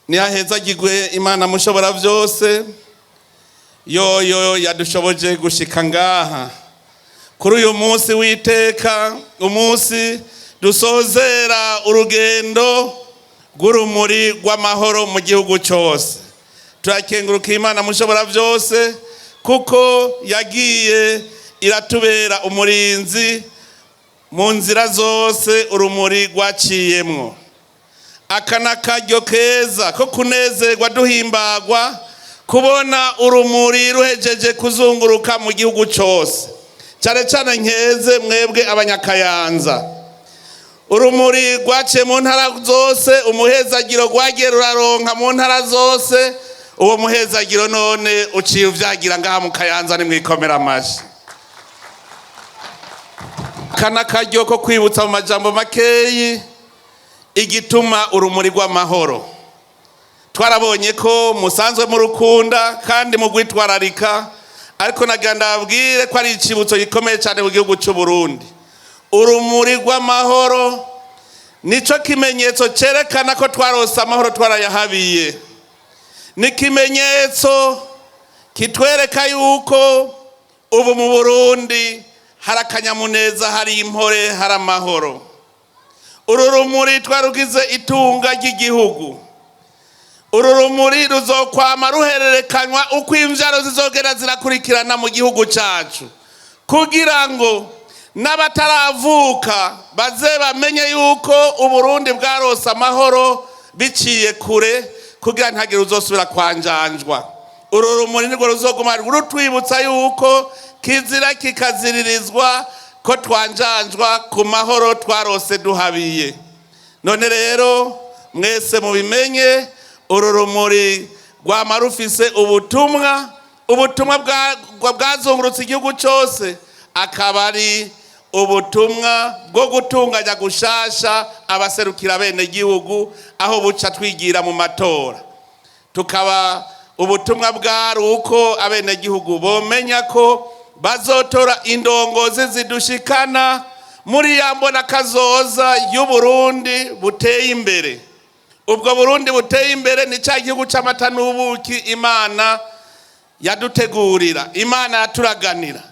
Niyahezagirwe Imana mushobora vyose yoyo yadushoboje gushika ngaha kuri uyu munsi w'iteka, umunsi dusozera urugendo rw'urumuri rw'amahoro mu gihugu cyose. Turakenguruka Imana mushobora vyose kuko yagiye iratubera umurinzi mu nzira zose urumuri rwaciyemwo. Akana karyo keza ko kunezerwa duhimbagwa kubona urumuri ruhejeje kuzunguruka mu gihugu cyose, cyane cyane nkeze mwebwe abanyakayanza. Urumuri rwaciye mu ntara zose, umuhezagiro rwagiye ruraronka mu ntara zose. Uwo muhezagiro none uciye uvyagira ngaha mu Kayanza, ni mwikomera amashi. Akana karyo ko kwibutsa mu majambo makeyi igituma urumuri rw'amahoro. Twarabonye ko musanzwe mu rukunda kandi mu gwitwararika, ariko naganda babwire ko ari icibutso gikomeye cyane mu gihugu cy'u Burundi. Urumuri rw'amahoro nico kimenyetso cerekana ko twarose amahoro twarayahabiye. Ni kimenyetso kitwereka yuko ubu mu Burundi hari akanyamuneza, hari impore, hari amahoro. Uru rumuri twarugize itunga ry'igihugu. Uru rumuri ruzokwama ruhererekanywa uko imvyaro zizogera zirakurikirana mu gihugu cyacu, kugira ngo n'abataravuka baze bamenye yuko Uburundi bwarose amahoro biciye kure, kugira ntagire uzosubira kwanjanjwa. Uru rumuri nirwo ruzoguma rutwibutsa yuko kizira kikaziririzwa ko twanjanjwa ku mahoro twarose duhabiye. None rero mwese mubimenye, uru rumuri rwama rufise ubutumwa bwazungurutse igihugu cyose, akaba ari ubutumwa bwo gutunganya gushasha abaserukira bene gihugu aho buca twigira mu matora. Tukaba ubutumwa bwari uko abene gihugu bomenya ko bazotora indongozi zidushikana muri yambona kazoza y'Uburundi buteye imbere. Ubwo Burundi buteye imbere ni cya gihugu c'amata n'ubuki Imana yadutegurira, Imana yaturaganira.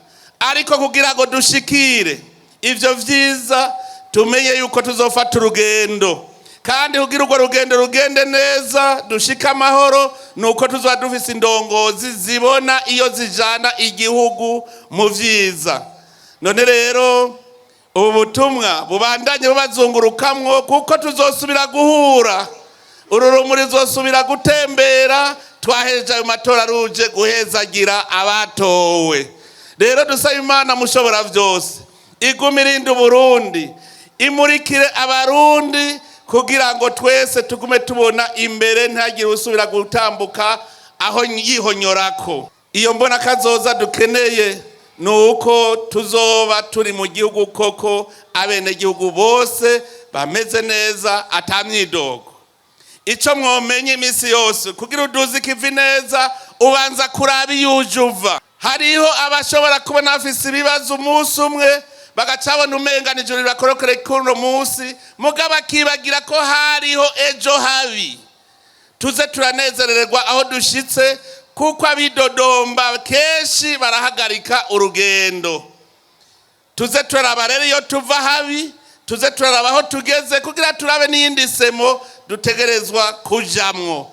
Ariko kugira ngo dushikire ivyo vyiza, tumenye yuko tuzofata urugendo, kandi kugira urwo rugendo rugende neza dushika amahoro, nuko tuzoba dufise indongozi zibona iyo zijana igihugu mu vyiza. None rero ubu butumwa bubandanye bubazungurukamwo, kuko tuzosubira guhura, uru rumuri ruzosubira gutembera, twaheje ayo matora ruje guhezagira abatowe. Rero dusaba Imana mushobora vyose igumirinde Uburundi, imurikire abarundi, kugira ngo twese tugume tubona imbere, ntagire usubira gutambuka aho yihonyorako. Iyo mbona kazoza dukeneye nuko tuzoba turi mu gihugu koko abene gihugu bose bameze neza atamyidogo. Ico mwomenye imisi yose, kugira uduzi kivi neza ubanza kuraba iyujuva. Hariho abashobora kubona bafise ibibazo umunsi umwe, bagacabona umenga nijoro rirakorokere kuno munsi, mugabo akibagira ko hariho ejo habi. Tuze turanezererwa aho dushitse, kuko abidodomba kenshi barahagarika urugendo. Tuze turaraba rero iyo tuva habi, tuze turaraba aho tugeze, kugira turabe n'iyindi semo dutegerezwa kujamwo.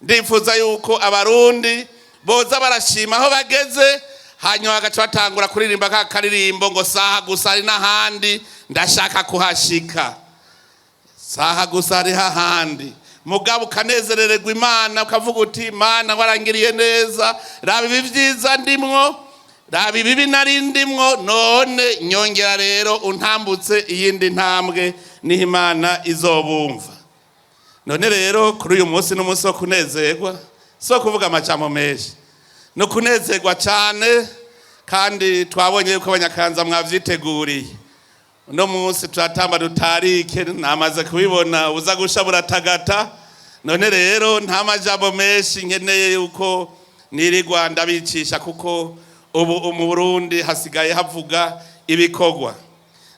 Ndifuza yuko abarundi boza barashima aho bageze, hanyuma bagaca batangura kuririmba ka karirimbo ngo saha gusa ari n'ahandi ndashaka kuhashika. Saha gusa ari hahandi, mugabo ukanezerererwa Imana ukavuga uti Imana warangiriye neza, raba ibi vyiza ndimwo, raba ibibi nari ndimwo, none nyongera rero untambutse iyindi ntambwe niho Imana izobumva. None rero kuri uyu munsi n'umunsi wo kunezerwa, so kuvuga amajambo menshi, no kunezerwa cyane, kandi twabonye yuko Abanyakayanza mwavyiteguriye. Uno munsi turatamba dutarike, namaze kubibona uza gusha buratagata. None rero nta majambo menshi nkeneye yuko nirigwa ndabicisha, kuko ubu mu Burundi hasigaye havuga ibikorwa.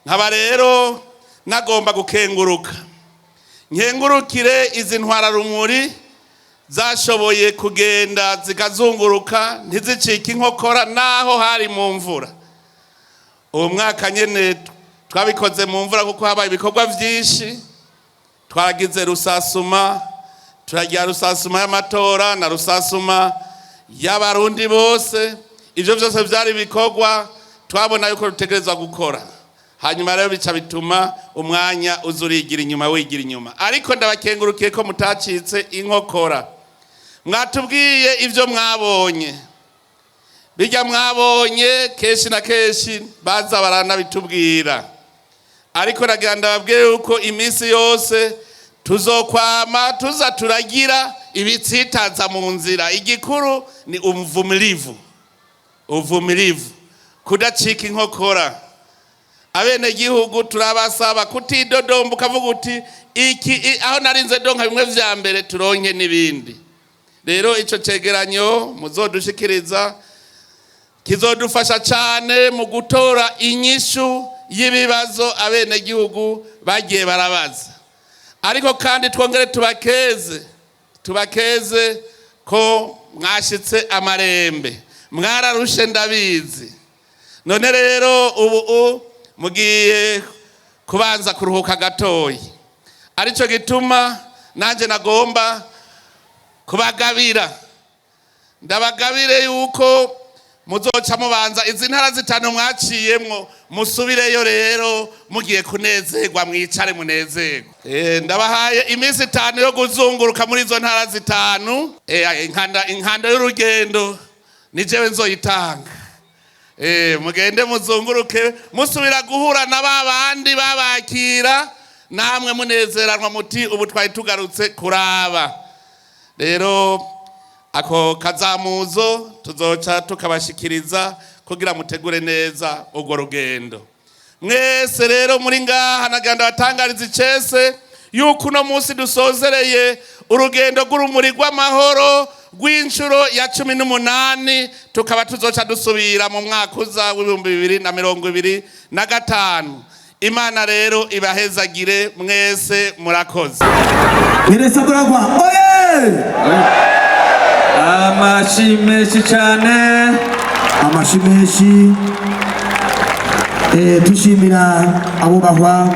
Nkaba rero nagomba gukenguruka, nkengurukire izi ntwara rumuri zashoboye kugenda zikazunguruka ntizicike inkokora naho hari mu mvura. Uwo mwaka nyene twabikoze mu mvura kuko habaye ibikorwa vyinshi. Twaragize rusasuma, turagira rusasuma y'amatora na rusasuma y'abarundi bose. Ivyo vyose vyari ibikorwa twabona yuko rutegerezwa gukora. Hanyuma rero bica bituma umwanya uzurigira inyuma wigira inyuma. Ariko ndabakengurukiye ko mutacitse inkokora. Mwatubwiye ivyo mwabonye. Bijya mwabonye keshi na keshi baza baranabitubwira. Ariko nagira ndababwiye yuko iminsi yose tuzokwama tuza turagira ibitsitaza mu nzira. Igikuru ni uvumilivu, kudacika inkokora. Abene gihugu turabasaba kutidodomba ukavuga uti iki aho narinze donka bimwe vya mbere turonke nibindi. Rero ico cegeranyo muzodushikiriza kizodufasha cyane mu gutora inyishu y'ibibazo abene gihugu bagiye barabaza. Ariko kandi twongere tubakeze ko mwashitse amarembe, mwararushe ndabizi. None rero ubu mugiye kubanza kuruhuka gatoyi. Arico gituma nanje nagomba kubagabira, ndabagabire yuko muzoca mubanza izi ntara zitanu mwaciyemwo, musubireyo rero mugiye kunezerwa, mwicare munezerwa. Ndabahaye iminsi 5 yo kuzunguruka muri izo ntara zitanu. Inkanda y'urugendo ni jewe nzoyitanga. Mugende muzunguruke musubira guhura na babandi babakira, namwe munezeranwa muti ubu twari tugarutse kuraba. Rero ako kazamuzo tuzoca tukabashikiriza kugira mutegure neza urwo rugendo. Mwese rero muri ngaha naganda batangariza icese yuko uno munsi dusozereye urugendo rw'Urumuri Rw'Amahoro rw'inshuro ya 18, tukaba tuzoca dusubira mu mwaka uza w'2025. Imana rero ibahezagire mwese, murakoze. Gereza kuragwa oye! Amashimeshi cyane, amashimeshi. Tushimira abo bahwa